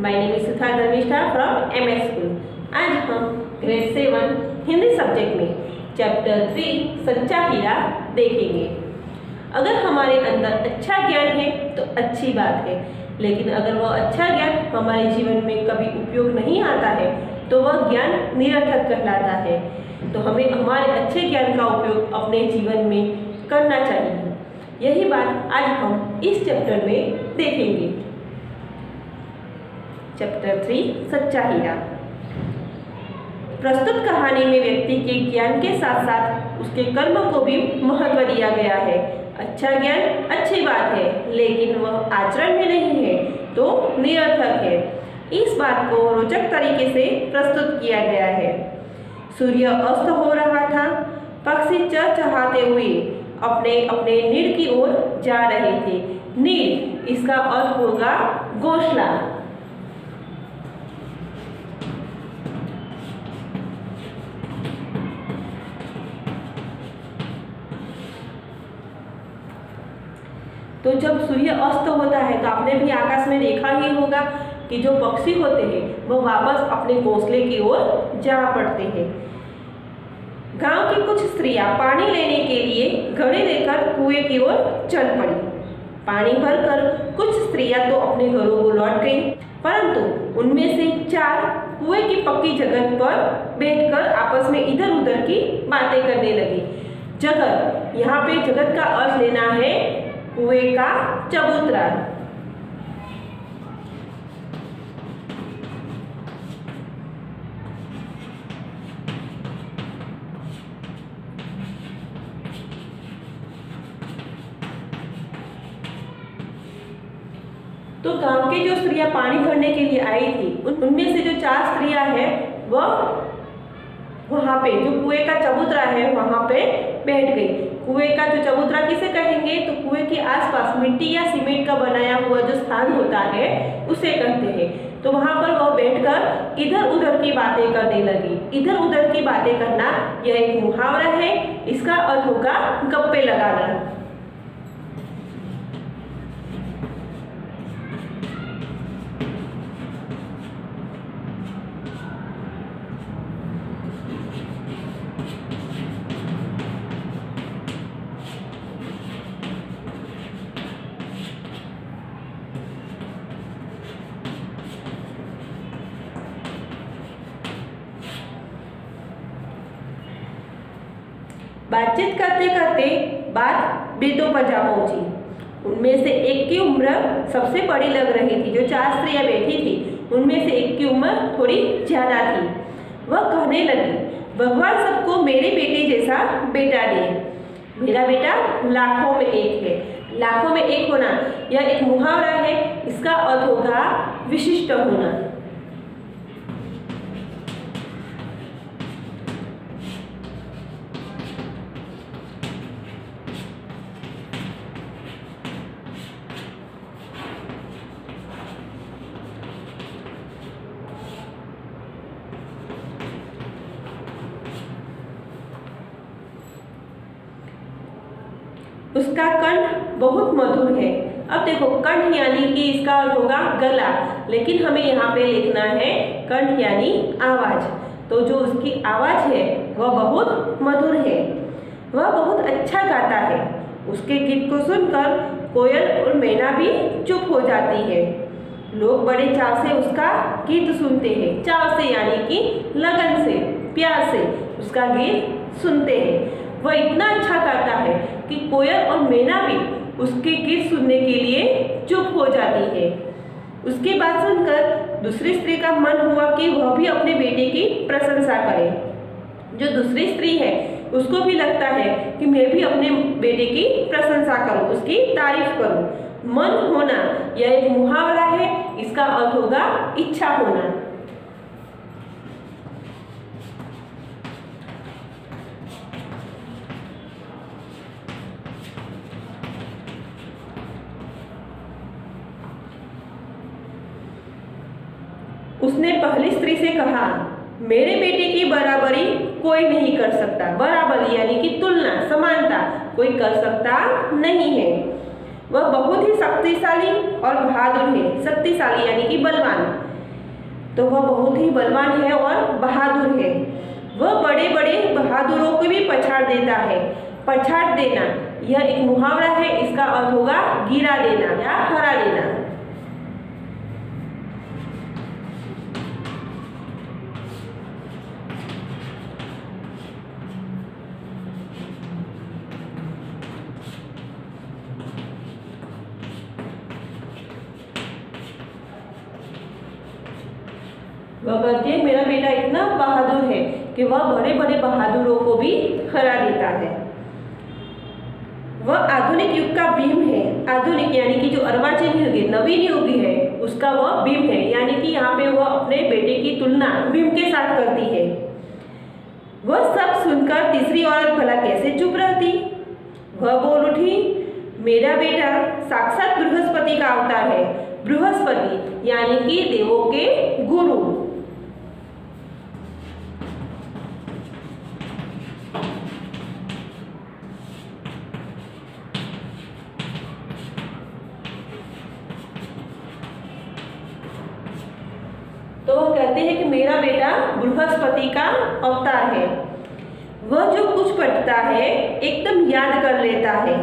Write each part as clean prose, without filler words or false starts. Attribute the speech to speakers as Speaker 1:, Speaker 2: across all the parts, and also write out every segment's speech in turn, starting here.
Speaker 1: My name is Sudha Dharmishtha from MS school. आज हम grade 7 Hindi subject में चैप्टर 3 सच्चा हीरा देखेंगे। अगर हमारे अंदर अच्छा ज्ञान है तो अच्छी बात है, लेकिन अगर वह अच्छा ज्ञान हमारे जीवन में कभी उपयोग नहीं आता है तो वह ज्ञान निरर्थक कहलाता है। तो हमें हमारे अच्छे ज्ञान का उपयोग अपने जीवन में करना चाहिए। यही बात आज हम इस चैप्टर में देखेंगे। चैप्टर 3 सच्चा हीरा। प्रस्तुत कहानी में व्यक्ति के ज्ञान के साथ साथ उसके कर्म को भी महत्व दिया गया है। अच्छा ज्ञान अच्छी बात है, लेकिन वह आचरण में नहीं है तो निरर्थक है। इस बात को रोचक तरीके से प्रस्तुत किया गया है। सूर्य अस्त हो रहा था। पक्षी चहचहाते हुए अपने अपने नीड़ की ओर जा रहे थे। नीड़, इसका अर्थ होगा घोंसला। तो जब सूर्य अस्त होता है तो आपने भी आकाश में देखा ही होगा कि जो पक्षी होते हैं वो वापस अपने घोंसले की ओर जा पड़ते हैं। गांव की कुछ स्त्रियां पानी लेने के लिए घड़े लेकर कुएं की ओर चल पड़ी। पानी भरकर कुछ स्त्रियां तो अपने घरों को लौट गईं, परंतु उनमें से 4 कुएं की पक्की जगह पर बैठकर आपस में इधर उधर की बातें करने लगी। जगत, यहाँ पे जगत का अर्थ लेना है कुएं का चबूतरा। तो गांव के जो स्त्रियां पानी भरने के लिए आई थी उनमें से जो 4 स्त्रियां हैं वह वहां पे जो कुएं का चबूतरा है वहां पे बैठ गई। कुएं का जो चबूतरा किसे कहेंगे तो कुएं के आसपास मिट्टी या सीमेंट का बनाया हुआ जो स्थान होता है उसे कहते हैं। तो वहां पर वह बैठकर इधर उधर की बातें करने लगी। इधर उधर की बातें करना यह एक मुहावरा है। इसका अर्थ होगा गप्पे लगाना। बातचीत करते करते बात बेटों पर जा पहुंची। उनमें से एक की उम्र सबसे बड़ी लग रही थी। जो 4 स्त्रियां बैठी थी उनमें से एक की उम्र थोड़ी ज्यादा थी। वह कहने लगी, भगवान सबको मेरे बेटे जैसा बेटा दे। मेरा बेटा लाखों में एक है। लाखों में एक होना यह एक मुहावरा है। इसका अर्थ होगा विशिष्ट होना। उसका कंठ बहुत मधुर है। अब देखो, कंठ यानी कि इसका अर्थ होगा गला, लेकिन हमें यहाँ पे लिखना है कंठ यानी आवाज। तो जो उसकी आवाज है वह बहुत मधुर है। वह बहुत अच्छा गाता है। उसके गीत को सुनकर कोयल और मैना भी चुप हो जाती है। लोग बड़े चाव से उसका गीत सुनते हैं। चाव से यानी कि लगन से, प्यार से उसका गीत सुनते हैं। वह इतना अच्छा गाता है कि कोयल और मैना भी उसके गीत सुनने के लिए चुप हो जाती है। उसकी बात सुनकर दूसरी स्त्री का मन हुआ कि वह भी अपने बेटे की प्रशंसा करे। जो दूसरी स्त्री है उसको भी लगता है कि मैं भी अपने बेटे की प्रशंसा करूं, उसकी तारीफ करूं। मन होना यह एक मुहावरा है। इसका अर्थ होगा इच्छा होना। उसने पहली स्त्री से कहा, मेरे बेटे की बराबरी कोई नहीं कर सकता। बराबरी यानी कि तुलना, समानता कोई कर सकता नहीं है। वह बहुत ही शक्तिशाली और बहादुर है। शक्तिशाली यानी कि बलवान। तो वह बहुत ही बलवान है और बहादुर है। वह बड़े बड़े बहादुरों को भी पछाड़ देता है। पछाड़ देना यह एक मुहावरा है, इसका अर्थ होगा गिरा देना या हरा देना। वह कहती है मेरा बेटा इतना बहादुर है कि वह बड़े बड़े बहादुरों को भी हरा देता है। वह आधुनिक युग का भीम है। आधुनिक यानी कि जो अर्वाचीन युग है, नवीन युग है, उसका वह भीम है। यानी कि यहाँ पे वह अपने बेटे की तुलना भीम के साथ करती है। वह सब सुनकर तीसरी औरत भला कैसे चुप रहती। वह बोल उठी मेरा बेटा साक्षात बृहस्पति का अवतार है। बृहस्पति यानी कि देवों के गुरु। तो वह कहते हैं कि मेरा बेटा बृहस्पति का अवतार है। वह जो कुछ पढ़ता है एकदम याद कर लेता है।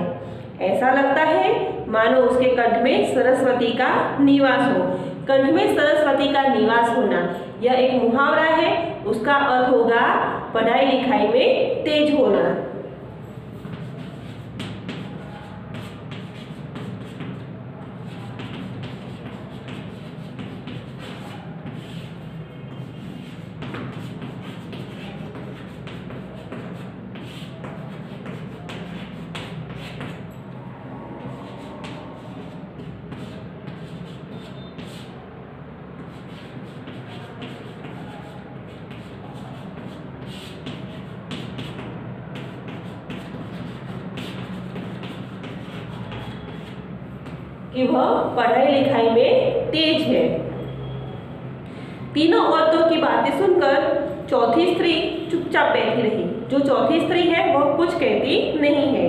Speaker 1: ऐसा लगता है मानो उसके कंठ में सरस्वती का निवास हो। कंठ में सरस्वती का निवास होना यह एक मुहावरा है। उसका अर्थ होगा पढ़ाई लिखाई में तेज होना। कि वह पढ़ाई लिखाई में तेज है। तीनों औरतों की बातें सुनकर चौथी स्त्री चुपचाप बैठी रही। जो चौथी स्त्री है वह कुछ कहती नहीं है।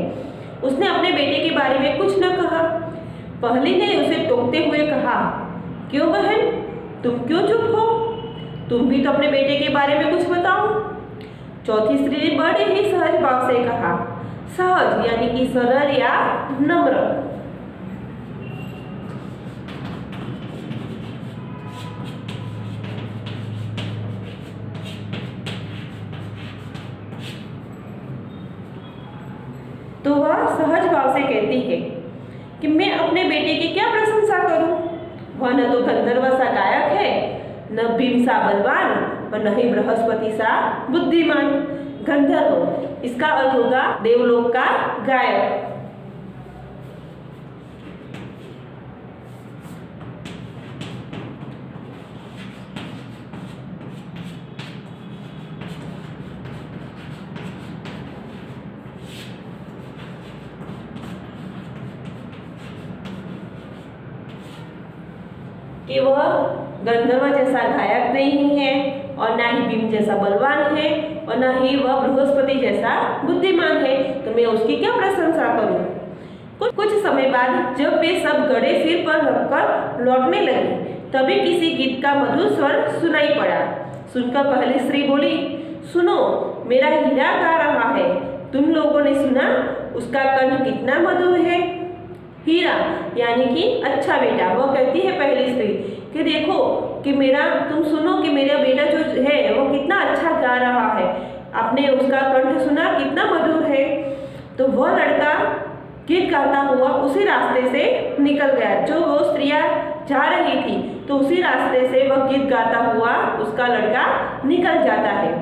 Speaker 1: उसने अपने बेटे के बारे में कुछ न कहा। पहली ने उसे टोकते हुए कहा क्यों बहन, तुम क्यों चुप हो? तुम भी तो अपने बेटे के बारे में कुछ बताओ। चौथी स्त्री ने बड़े ही सहज भाव से कहा। सहज यानी कि सरल या नम्र। तो वह सहज भाव से कहती है कि मैं अपने बेटे की क्या प्रशंसा करूं? वह न तो गंधर्व सा गायक है, न भीम सा बलवान और न ही बृहस्पति सा बुद्धिमान। गंधर्व इसका अर्थ होगा देवलोक का गायक। कि वह गंधर्व जैसा गायक नहीं है और ना ही भीम जैसा बलवान है और ना ही वह बृहस्पति जैसा बुद्धिमान है, तो मैं उसकी क्या प्रशंसा करूं? कुछ समय बाद जब वे सब घड़े सिर पर रखकर लौटने लगे, तभी किसी गीत का मधुर स्वर सुनाई पड़ा। सुनकर पहली स्त्री बोली, सुनो, मेरा हीरा गा रहा है। तुम लोगों ने सुना उसका कंठ कितना मधुर है? हीरा यानी कि अच्छा बेटा। वो कहती है पहली स्त्री कि देखो कि तुम सुनो कि मेरा बेटा जो है वो कितना अच्छा गा रहा है। आपने उसका कंठ सुना कितना मधुर है। तो वह लड़का गीत गाता हुआ उसी रास्ते से निकल गया जो वो स्त्रियां जा रही थी। तो उसी रास्ते से वह गीत गाता हुआ उसका लड़का निकल जाता है।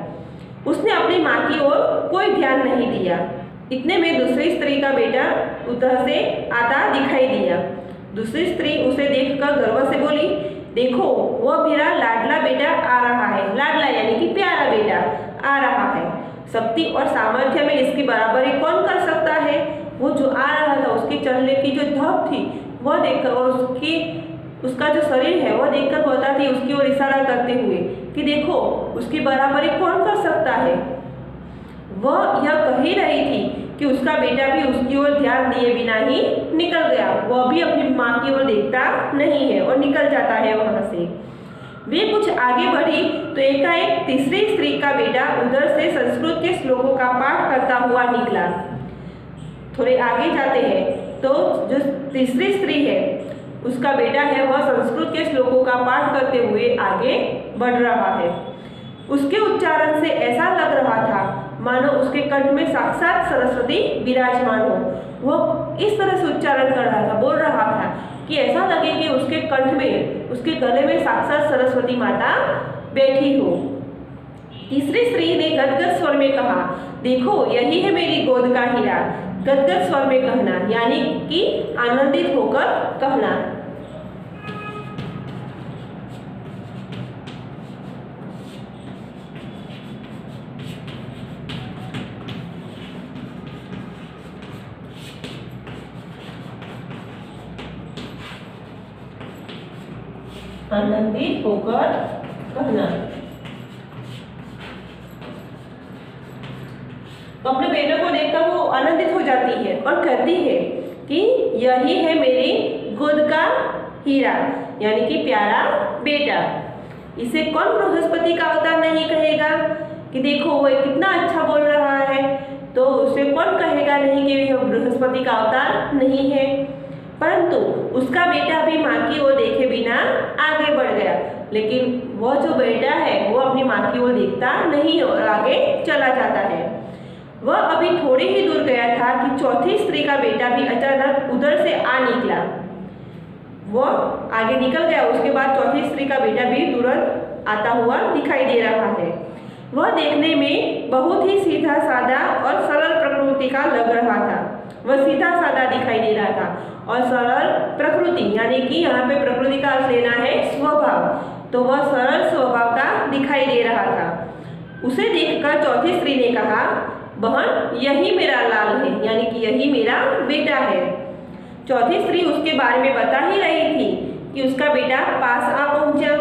Speaker 1: उसने अपनी माँ की ओर कोई ध्यान नहीं दिया। इतने में दूसरी स्त्री का बेटा उधर से आता दिखाई दिया। दूसरी स्त्री उसे देखकर गर्व से बोली, देखो वह मेरा लाडला बेटा आ रहा है। लाडला यानी कि प्यारा बेटा आ रहा है। शक्ति और सामर्थ्य में इसकी बराबरी कौन कर सकता है? वो जो आ रहा था उसके चलने की जो धप थी वह देखकर और उसका जो शरीर है वह देखकर बताती उसकी ओर इशारा करते हुए कि देखो उसकी बराबरी कौन कर सकता है। वह यह कह ही रही थी कि उसका बेटा भी उसकी ओर ध्यान दिए बिना ही निकल गया। वह भी अपनी माँ की ओर देखता नहीं है और निकल जाता है वहाँ से। वे कुछ आगे बढ़ी तो एकाएक तीसरी स्त्री का बेटा उधर से संस्कृत के श्लोकों का पाठ करता हुआ निकला। थोड़े आगे जाते हैं तो जो तीसरी स्त्री है उसका बेटा है वह संस्कृत के श्लोकों का पाठ करते हुए आगे बढ़ रहा है। उसके उच्चारण से ऐसा लग रहा था मानो उसके कंठ में साक्षात सरस्वती विराजमान हो। वह इस तरह से उच्चारण कर रहा था, बोल रहा था कि ऐसा लगे कि उसके कंठ में, उसके गले में साक्षात सरस्वती माता बैठी हो। तीसरी स्त्री ने गदगद स्वर में कहा, देखो यही है मेरी गोद का हीरा। गदगद स्वर में कहना यानी कि आनंदित होकर कहना। आनंदित होकर कहना। तो अपने बेटे को देखकर वो आनंदित हो जाती है और कहती है कि यही है मेरी गोद का हीरा यानी कि प्यारा बेटा। इसे कौन बृहस्पति का अवतार नहीं कहेगा कि देखो वो कितना अच्छा बोल रहा है, तो उसे कौन कहेगा नहीं कि यह बृहस्पति का अवतार नहीं है। परंतु उसका बेटा भी माँ की ओर देखे बिना आगे बढ़ गया, लेकिन वह जो बेटा है वो अपनी माँ की ओर देखता नहीं और आगे चला जाता है। वह अभी थोड़ी ही दूर गया था कि चौथी स्त्री का बेटा भी अचानक उधर से आ निकला। वह आगे निकल गया, उसके बाद चौथी स्त्री का बेटा भी तुरंत आता हुआ दिखाई दे रहा है। वह देखने में बहुत ही सीधा साधा और सरल प्रकृति का लग रहा था। वह सीधा साधा दिखाई दे रहा था और सरल प्रकृति यानी कि यहाँ पे प्रकृति का अर्थ लेना है स्वभाव, तो वह सरल स्वभाव का दिखाई दे रहा था। उसे देखकर चौथी स्त्री ने कहा, बहन यही मेरा लाल है यानी कि यही मेरा बेटा है। चौथी स्त्री उसके बारे में बता ही रही थी कि उसका बेटा पास आ पहुंचा।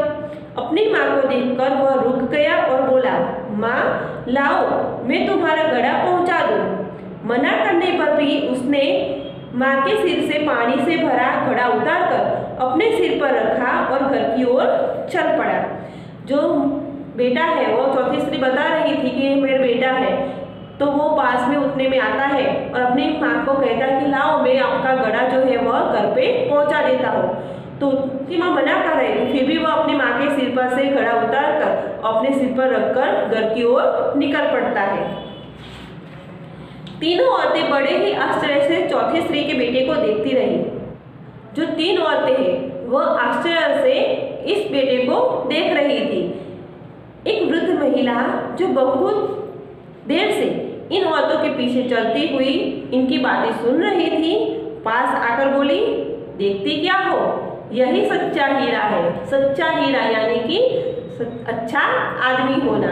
Speaker 1: अपनी माँ को देखकर वह रुक गया और बोला, माँ लाओ मैं तुम्हारा घड़ा पहुंचा दूं। मना करने पर भी उसने माँ के सिर से पानी से भरा घड़ा उतारकर अपने सिर पर रखा और घर की ओर चल पड़ा। जो बेटा है वो चौथी स्त्री बता रही थी कि मेरा बेटा है, तो वो पास में उतने में आता है और अपनी माँ को कहता है कि लाओ मैं आपका घड़ा जो है वह घर पे पहुंचा देता हूँ। तो उसकी माँ मना कर रही थी, फिर भी वह अपनी माँ के सिर पर से घड़ा उतार कर अपने सिर पर रखकर घर की ओर निकल पड़ता है। तीनों औरतें बड़े ही आश्चर्य से चौथी स्त्री के बेटे को देखती रही। जो तीन औरतें हैं वह आश्चर्य से इस बेटे को देख रही थी। एक वृद्ध महिला जो बहुत देर से इन औरतों के पीछे चलती हुई इनकी बातें सुन रही थी, पास आकर बोली, देखती क्या हो, यही सच्चा हीरा है। सच्चा हीरा यानी कि अच्छा आदमी होना।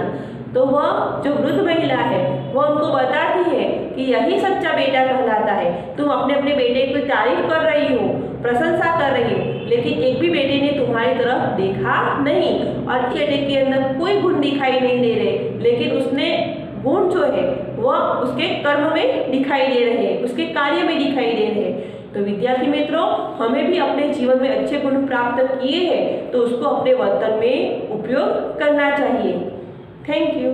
Speaker 1: तो वह जो वृद्ध महिला है वह उनको बताती है कि यही सच्चा बेटा कहलाता है। तुम अपने अपने बेटे की तारीफ कर रही हो, प्रशंसा कर रही हो, लेकिन एक भी बेटे ने तुम्हारी तरफ देखा नहीं और बेटे के अंदर कोई गुण दिखाई नहीं दे रहे, लेकिन उसने गुण जो है वह उसके कर्म में दिखाई दे रहे हैं, उसके कार्य में दिखाई दे रहे हैं। तो विद्यार्थी मित्रों, हमें भी अपने जीवन में अच्छे गुण प्राप्त किए हैं तो उसको अपने वर्तन में उपयोग करना चाहिए। Thank you.